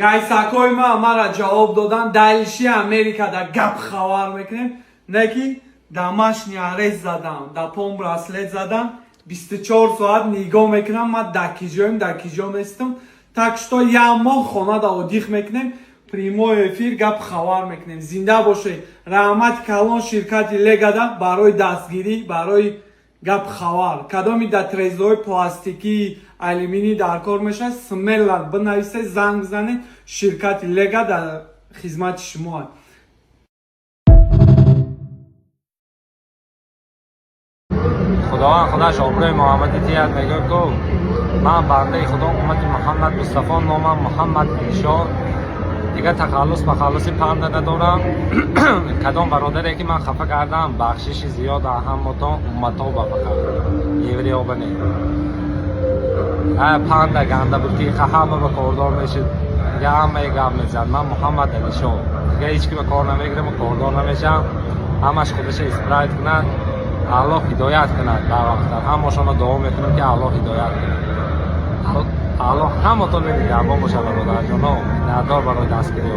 гайсакҳои мара ҷавоб додан дайлиши Америкада гап хабар мекунем, не ки домашний арест задам, да пом браслет задам, 24 соат нигоҳ мекунам, ман дар киҷоем, дар киҷо нестам. Так что як моҳ хонада отдих мекунем, прямой эфир гап хабар мекунем. Зинда бошед. Раҳмати калон ширкати Легада барои дастгирӣ, барои гап хабар. Кадоми да трезои пластикӣ, алюминий дар кор мешавад, смеллан бинависед, занг бизанед, ширкати Легада хизмати шумо. خداوند خودش آبروی محمدی تیاد میگه که من بنده خدا امت محمد مصطفی نامم محمد علیشا دیگه تخلصی پنده ندارم. کدام برادری که من خفه کردم بخشش زیاد همتا امتا بفقر یوری ها بنید پنده گنده بود که همه به کاردار میشد دیگه همه گم میزد. من محمد علیشا دیگه هیچ که به کار نمیگیرم و کاردار نمیشم. همش خودش اسپرایت کنند الله هدایت کند. در وقت همشون رو دعا میکنم که الله هدایت کند. الله همه طور میگه با باشه برادر جانو ندار برای دستگیری